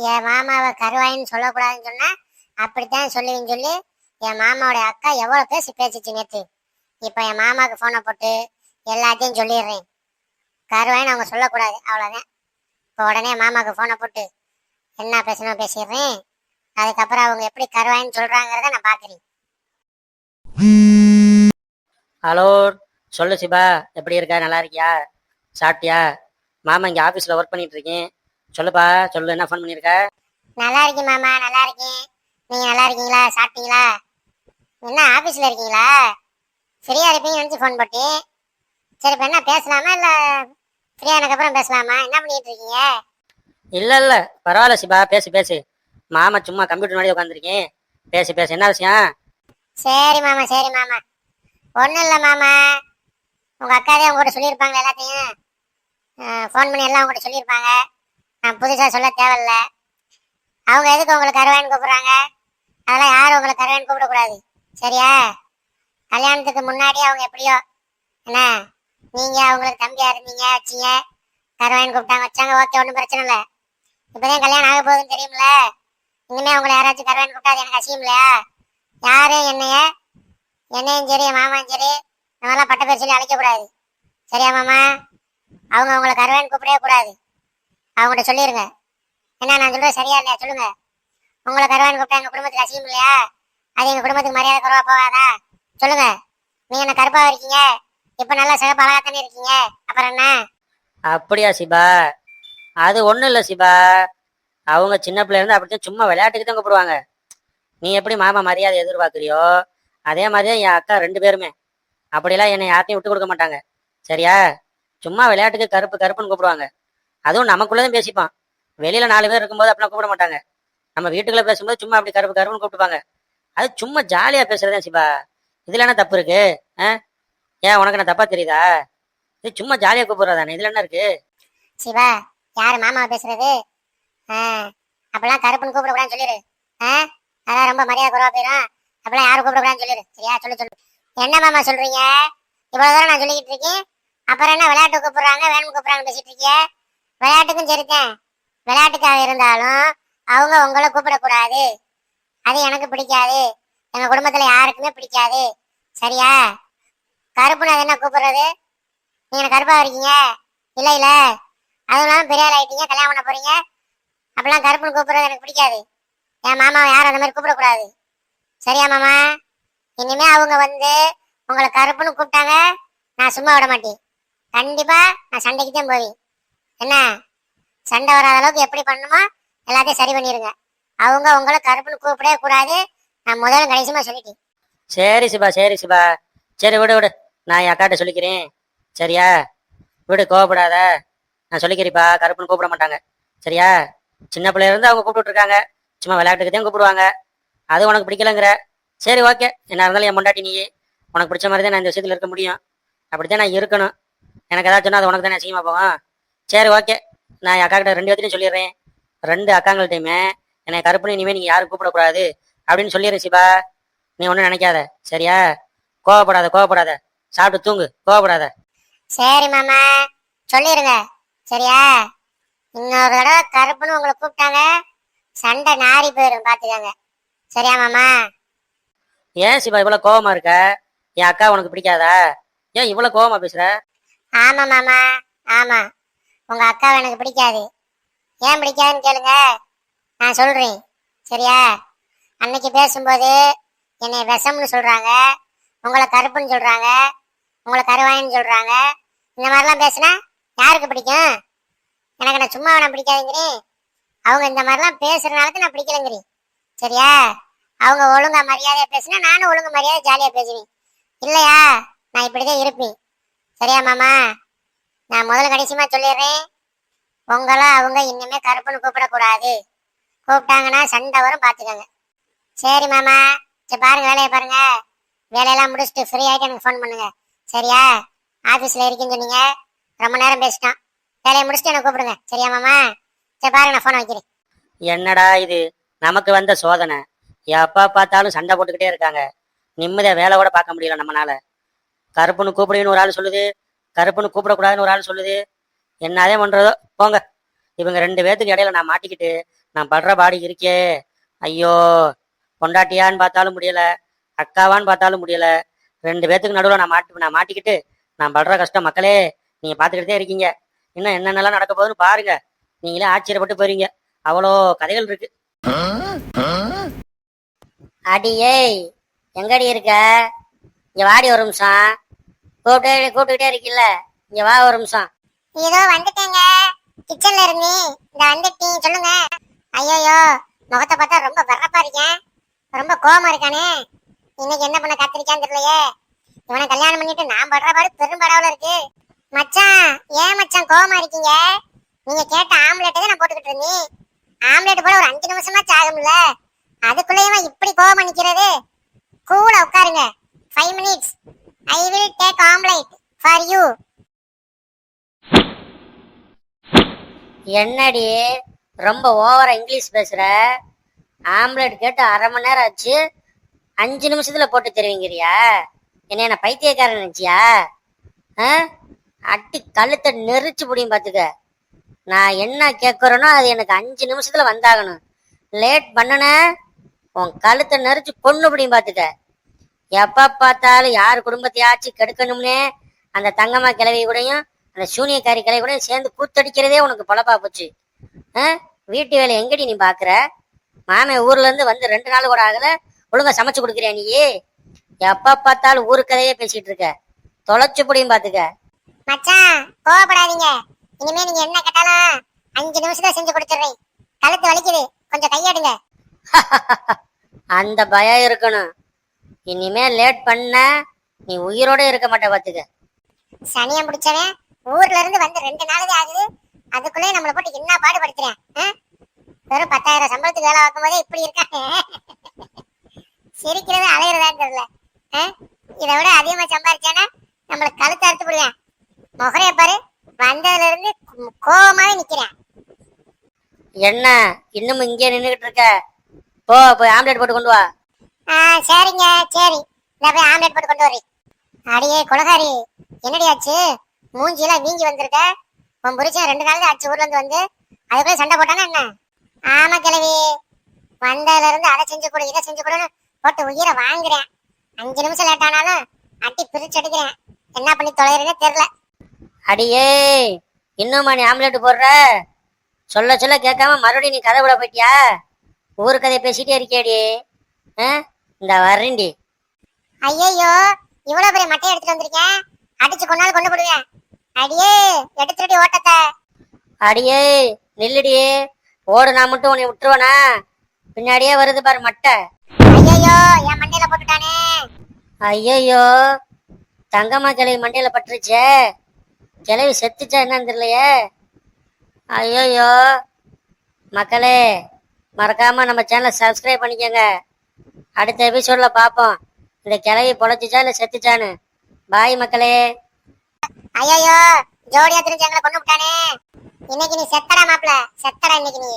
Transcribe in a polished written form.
என் மாமாவை கருவாயின்னு சொல்லக்கூடாதுன்னு சொன்னா அப்படித்தான் சொல்லுவேன்னு சொல்லி என் மாமாவோட அக்கா எவ்வளவு பேசிச்சு நேற்று. இப்போ என் மாமாவுக்கு போனை போட்டு எல்லாத்தையும் சொல்லிடுறேன். கருவாயின்னு அவங்க சொல்லக்கூடாது, அவ்வளோதான். இப்போ உடனே மாமாவுக்கு போனை போட்டு என்ன பேசணும் பேசிடுறேன். அதுக்கப்புறம் அவங்க எப்படி கருவாயின்னு சொல்றாங்கிறத நான் பாக்குறேன். ஹலோ, சொல்லு சிபா, எப்படி இருக்க? நல்லா இருக்கியா? சாப்பிட்டியா? மாமா இங்கே ஆஃபீஸில் ஒர்க் பண்ணிட்டு இருக்கேன். சொல்லுப்பா, சொல்லு, என்ன ஃபோன் பண்ணியிருக்க? நல்லா இருக்கேன் மாமா, நல்லா இருக்கேன். நீங்க நல்லா இருக்கீங்களா? சாப்பிட்டீங்களா? என்ன ஆஃபீஸில் இருக்கீங்களா? ஃப்ரீயாக இருப்பீங்கன்னு நினச்சி ஃபோன் போட்டேன். சரி, இப்போ என்ன பேசலாமா இல்லை ஃப்ரீயானதுக்கப்புறம் பேசலாமா? என்ன பண்ணிட்டு இருக்கீங்க? இல்லை பரவாயில்ல சிபா, பேசு பேசு. மாமா சும்மா கம்ப்யூட்டர் முன்னாடி உட்காந்துருக்கேன். பேசு பேசு, என்ன விஷயம்? சரி மாமா, சரி மாமா. ஒன்றும் இல்லை மாமா, உங்கள் அக்காவே உங்கள்கிட்ட சொல்லியிருப்பாங்க எல்லாத்தையும். ஃபோன் பண்ணி எல்லாம் உங்கள்கிட்ட சொல்லியிருப்பாங்க. நான் புதுசாக சொல்ல தேவையில்ல. அவங்க எதுக்கு உங்களை கருவாயின்னு கூப்பிட்றாங்க? அதெல்லாம் யாரும் உங்களை கருவாயின்னு கூப்பிடக்கூடாது, சரியா? கல்யாணத்துக்கு முன்னாடி அவங்க எப்படியோ என்ன, நீங்கள் அவங்களுக்கு தம்பியாக இருந்தீங்க, வச்சிங்க, கருவாயின்னு கூப்பிட்டாங்க வச்சாங்க, ஓகே, ஒன்றும் பிரச்சனை இல்லை. இப்போதான் கல்யாணம் ஆக போகுதுன்னு தெரியுமில்ல. இனிமே உங்களை யாராச்சும் கருவாயின்னு கூப்பிட்டாது எனக்கு அசியம் இல்லையா? யாரும் என்னையும் சரி என் மாமாவும் சரி இந்த மாதிரிலாம் பட்ட பேர் சொல்லி அழைக்கக்கூடாது, சரியா மாமா? அவங்க உங்களை கருவாயின்னு கூப்பிடவே கூடாது. அவங்கள்ட்ட சொல்லிடுங்க. என்ன நான் சொல்றது சரியா இல்லையா சொல்லுங்க. உங்களை கருவாயின்னு கூப்பிட்டா எங்கள் குடும்பத்துக்கு அசியம் இல்லையா? அது எங்கள் குடும்பத்துக்கு மரியாதை குறைவா போகாதா? சொல்லுங்க. நீங்க என்ன கருப்பாக இருக்கீங்க, இப்போ நல்லா சிகப்பு அழகாத்தானே இருக்கீங்க, அப்புறம் என்ன? அப்படியா சிபா? அது ஒன்றும் இல்லை சிபா, அவங்க சின்ன பிள்ளைல இருந்து அப்படித்தான் சும்மா விளையாட்டுக்கு தான் கூப்பிடுவாங்க. நீ எப்படி மாமா மரியாதை எதிர்பார்க்குறியோ அதே மாதிரி தான் என் அக்கா ரெண்டு பேருமே. அப்படிலாம் என்னை யார்ட்டையும் விட்டு கொடுக்க மாட்டாங்க, சரியா? சும்மா விளையாட்டுக்கு கருப்பு கருப்புன்னு கூப்பிடுவாங்க. அதுவும் நமக்குள்ளதான் பேசிப்பான். வெளியில 4 பேர் இருக்கும்போது அப்படிலாம் கூப்பிட மாட்டாங்க. நம்ம வீட்டுக்குள்ள பேசும்போது சும்மா அப்படி கருப்பு கருப்புன்னு கூப்பிட்டுப்பாங்க. அது சும்மா ஜாலியா பேசுறதே சிபா. இதுல என்ன தப்பு இருக்கு? ஏன் உனக்கு என்ன தப்பா தெரியுதா? இது சும்மா ஜாலியா கூப்பிடுறதானே, இதுல என்ன இருக்கு? சிவா, யாரு மாமாவை பேசுறது? அப்பெல்லாம் கருப்புன்னு கூப்பிடக்கூடாதுன்னு சொல்லிடு. அதான் ரொம்ப மரியாதை குறைவா போயிடும். அப்பெல்லாம் யாரும் கூப்பிடக்கூடாதுன்னு சொல்லிடு, சரியா? சொல்லு. என்ன மாமா சொல்றீங்க? இவ்வளவு தூரம் நான் சொல்லிக்கிட்டு இருக்கேன், அப்புறம் என்ன விளையாட்டு கூப்பிடுறாங்க வேணும் கூப்பிடுறாங்கன்னு பேசிட்டு இருக்கீங்க? விளையாட்டுக்கும் சரித்தேன். விளையாட்டுக்காக இருந்தாலும் அவங்க உங்களை கூப்பிடக்கூடாது. அது எனக்கு பிடிக்காது, எங்க குடும்பத்துல யாருக்குமே பிடிக்காது, சரியா? கருப்புன்னு அது என்ன கூப்பிடுறது? நீங்க கருப்பா இருக்கீங்க இல்ல, அதுவும் பெரிய ஆள் ஆயிட்டீங்க, கல்யாணம் பண்ண போறீங்க, அப்பெல்லாம் கருப்புன்னு கூப்பிடுறது எனக்கு பிடிக்காது. என் மாமாவை யாரும் அந்த மாதிரி கூப்பிடக்கூடாது, சரியா மாமா? இனிமே அவங்க உங்களை கருப்புன்னு கூப்பிட்டாங்க, நான் சும்மா விட மாட்டேன். கண்டிப்பா நான் சண்டைக்கு தான் போவேன். என்ன, சண்டை வராத அளவுக்கு எப்படி பண்ணுமோ எல்லாத்தையும் சரி பண்ணிருங்க. அவங்க உங்களை கருப்புன்னு கூப்பிடவே கூடாது, நான் முதல்ல கடைசியமா சொல்லிட்டேன். சரி சிபா, சரி சிபா, சரி விடு, நான் என் அக்காட்ட சொல்லிக்கிறேன், சரியா? விடு, கோவப்படாத. நான் சொல்லிக்கிறேப்பா, கருப்புன்னு கூப்பிட மாட்டாங்க, சரியா? சின்ன பிள்ளைல இருந்து அவங்க கூப்பிட்டு இருக்காங்க, சும்மா விளையாட்டுக்கு தான் கூப்பிடுவாங்க. அது உனக்கு பிடிக்கலங்கிற, சரி ஓகே. என்ன இருந்தாலும் என் பொண்டாட்டி நீ, உனக்கு பிடிச்ச மாதிரி தான் நான் இந்த விஷயத்துல இருக்க முடியும். அப்படித்தான் நான் இருக்கணும். எனக்கு ஏதாச்சும் சொன்னா அது உனக்கு தானே அசிங்கமா போகும். சரி ஓகே, நான் என் அக்கா கிட்ட 2 பேர்த்தையும் சொல்லிடுறேன். 2 அக்காங்கள்ட்டையுமே என்னை கருப்புன்னு இனிமேல் நீங்க யாரும் கூப்பிடக்கூடாது அப்படின்னு சொல்லிடுறேன் சிபா. நீ ஒன்றும் நினைக்காத, சரியா? கோவப்படாத, சாப்பிட்டு தூங்கு, கோவப்படாத. சரி மாமா, சொல்லிருங்க, சரியா? இன்னொரு தடவை கருப்புன்னு உங்களை கூப்பிட்டாங்க, சண்டை நாரி போயிடும், பாத்துக்கோங்க, சரியா மாமா? ஏன் சிபா இவ்வளவு கோவமா இருக்க? என் அக்கா உனக்கு பிடிக்காதா? ஏன் இவ்வளவு கோவமா பேசுற? ஆமா மாமா, ஆமா, உங்க அக்காவை எனக்கு பிடிக்காது. ஏன் பிடிக்காதுன்னு கேளுங்க, நான் சொல்றேன், சரியா? அன்னைக்கு பேசும்போது என்னை விஷம்னு சொல்றாங்க, உங்களை கருப்புன்னு சொல்றாங்க, உங்களை கருவாயின்னு சொல்றாங்க. இந்த மாதிரிலாம் பேசுனா யாருக்கு பிடிக்கும்? எனக்கு நான் சும்மா நான் பிடிக்காதுங்கிறேன். அவங்க இந்த மாதிரிலாம் பேசுறதுனால நான் பிடிக்கலங்கிறேன், சரியா? அவங்க ஒழுங்கா மரியாதையா பேசுனா நானும் ஒழுங்கு மரியாதை ஜாலியா பேசுவேன், இல்லையா? நான் இப்படிதான் இருப்பேன், சரியா மாமா? நான் முதல்ல கடைசியமா சொல்லிடுறேன், உங்களை அவங்க இன்னுமே கருப்புன்னு கூப்பிடக்கூடாது. கூப்பிட்டாங்கன்னா சண்டை வரும், பாத்துக்கோங்க. சரி மாமா, சரி பாருங்க, வேலையை பாருங்க. வேலையெல்லாம் முடிச்சுட்டு ஃப்ரீ ஆகிட்டு எனக்கு ஃபோன் பண்ணுங்க, சரியா? ஆஃபீஸில் இருக்கீங்க சொன்னீங்க, ரொம்ப நேரம் பேசிட்டோம். வேலையை முடிச்சுட்டு எனக்கு கூப்பிடுங்க, சரியா மாமா? சரி பாருங்க, நான் ஃபோனை வைக்கிறேன். என்னடா இது நமக்கு வந்த சோதனை? எப்பா பார்த்தாலும் சண்டை போட்டுக்கிட்டே இருக்காங்க. நிம்மதியா வேலை கூட பார்க்க முடியல நம்மளால. கருப்புன்னு கூப்பிடுன்னு ஒரு ஆள் சொல்லுது, கருப்புன்னு கூப்பிடக்கூடாதுன்னு ஒரு ஆள் சொல்லுது. என்னதே பண்றதோ போங்க. இவங்க 2 பேர்த்துக்கு இடையில நான் மாட்டிக்கிட்டு நான் படுற பாடி இருக்கே. ஐயோ, பொண்டாட்டியான்னு பார்த்தாலும் முடியல, அக்காவான்னு பார்த்தாலும் முடியல. ரெண்டு பேத்துக்கு நடுவில் நான் மாட்டிக்கிட்டு நான் படுற கஷ்டம் மக்களே நீங்க பார்த்துக்கிட்டே இருக்கீங்க. இன்னும் என்னென்னலாம் நடக்க போகுதுன்னு பாருங்க. நீங்களே ஆச்சரியப்பட்டு போறீங்க. அவ்வளோ கதைகள் இருக்கு. அடியே, எங்கடி இருக்க? இங்க வாடி ஒரு நிமிஷம். கூப்பிட்டுக்கிட்டே இருக்கீல்ல, இங்க வா ஒரு நிமிஷம். ஏதோ வந்துட்டேங்க, கிச்சன்ல இருந்தே இந்த வந்துட்டீங்க, சொல்லுங்க. ஐயோ, முகத்தை பார்த்தா ரொம்ப வரப்பா இருக்கேன், ரொம்ப கோவமா இருக்கானே. இன்னைக்கு என்ன பண்ண காத்திருக்கான்னு தெரியலையே. இவனை கல்யாணம் பண்ணிட்டு நான் படுற பாடு பெரும்படாவில் இருக்கு. மச்சான், ஏன் மச்சான் கோவமா இருக்கீங்க? நீங்க கேட்ட ஆம்லெட் தான் நான் போட்டுக்கிட்டு இருந்தேன். ஆம்லெட் போட ஒரு 5 நிமிஷமா ஆகும்ல, அதுக்குள்ளேயுமா இப்படி கோவமா நிக்கிறது? கூட உட்காருங்க, 5 minutes. I will take omelette for you. என்னடி ரொம்ப ஓவரா இங்கிலீஷ் பேசுற? ஆம்லெட் கேட்டு 1/2 மணி நேரம் ஆச்சு, 5 நிமிஷத்துல போட்டு தருவீங்கறியா? என்ன பைத்தியக்காரன் நினைச்சியா? அட்டி கழுத்தை நெரிச்சு புடியும் பாத்துக்க. நான் என்ன கேட்கறேனோ அது எனக்கு 5 நிமிஷத்துல வந்தாகணும். லேட் பண்ணன உன் கழுத்தை நெரிச்சு கொண்டு புடியும் பாத்துக்க. எப்ப பார்த்தாலும் யார் குடும்பத்தையாச்சும் கெடுக்கணும்னே அந்த தங்கம்மா கிளவி கூடயும் அந்த சூனியக்காரி கிளவி கூடயும் சேர்ந்து கூத்தடிக்கிறதே உனக்கு பொழப்பா போச்சு. வீட்டு வேலை எங்கடி நீ பாக்குற? மாமே ஊர்ல இருந்து வந்து 2 நாள் கூட ஆகல, ஒழுங்கா சமைச்சு கொடுக்குறியா நீ? எப்ப பார்த்தாலும் ஊரு கதையே பேசிட்டு இருக்க, தொலைச்சு புடியும் பாத்துக்க. மச்சான், கோவப்படாதீங்க. இனிமே நீங்க என்ன கேட்டாலும் 5 நிமிஷத்துல செஞ்சு கொடுத்துறேன். கழுத்து வலிக்குது, கொஞ்சம் கையாடுங்க. அந்த பயம் இருக்கணும். இனிமே லேட் பண்ண நீ உயிரோட இருக்க மாட்ட பாத்துக்க. சனியம் பிடிச்சவன் ஊர்ல இருந்து வந்து 2 நாளுக்கு ஆகுது, அதுக்குள்ளே நம்மளை போட்டு என்ன பாடுபடுத்துறேன். வெறும் 10,000 சம்பளத்துக்கு வேலை பார்க்கும் போதே இப்படி இருக்காங்க. சிரிக்கிறது அலையிறதான்னு தெரியல. இதை விட அதிகமா சம்பாதிச்சானா நம்மள கழுத்து அறுத்து போடுவேன். முகரைய பாரு, வந்ததுல இருந்து கோவமாவே நிக்கிறேன். என்ன இன்னும் இங்கே நின்றுகிட்டு இருக்க? போய் ஆம்லெட் போட்டு கொண்டு வா. சரிங்க, சரி, இந்த போய் ஆம்லெட் போட்டு கொண்டு வரேன். அடியே கொலகாரி, என்னடி ஆச்சு? மூஞ்சியெல்லாம் வீங்கி வந்திருக்க. உன் புரிச்சன் 2 நாள் ஆச்சு ஊர்ல இருந்து வந்து, அதுக்குள்ள சண்டை போட்டானா என்ன? ஆமா கிழவி, வந்ததுல இருந்து அதை செஞ்சு கொடு இதை செஞ்சு கொடுன்னு போட்டு உயிரை வாங்குறேன். 5 நிமிஷம் லேட் ஆனாலும் அட்டி பிரிச்சு எடுக்கிறேன். என்ன பண்ணி தொலைறேன்னு தெரியல. அடியே, இன்னுமா நீ ஆம்லெட் போடுற? சொல்ல சொல்ல கேட்காம மறுபடியும் நீ கதை விட போயிட்டியா? ஊரு கதையை பேசிட்டே இருக்கியாடி? இந்த வரேன்டி. ஐயோ, இவ்வளவு பெரிய மட்டையை எடுத்துட்டு வந்திருக்கேன், அடிச்சு கொண்டாலும் கொண்டு போடுவேன். அடியே, எடுத்துடி ஓட்டத்தை. அடியே நில்லுடி, ஓடு, நான் மட்டும் உன்னை விட்டுருவனா? பின்னாடியே வருது பாரு மட்டை. ஐயோ, என் மண்டையில போட்டுட்டானே. ஐயோ, தங்கம்மா கிளவி மண்டையில பட்டுருச்சே. கிளவி செத்துச்சா என்னன்னு தெரியலையே. ஐயோ மக்களே, மறக்காம நம்ம சேனலை சப்ஸ்கிரைப் பண்ணிக்கோங்க. அடுத்த எபிசோட்ல பார்ப்போம் இந்த கிளவி பொழைச்சிச்சா இல்ல செத்துச்சான்னு. பாய் மக்களே. ஐயோ, ஜோடியா தெரிஞ்சு எங்களை கொண்டு விட்டானே. இன்னைக்கு நீ செத்தடா மாப்பிள, செத்தடா இன்னைக்கு நீ.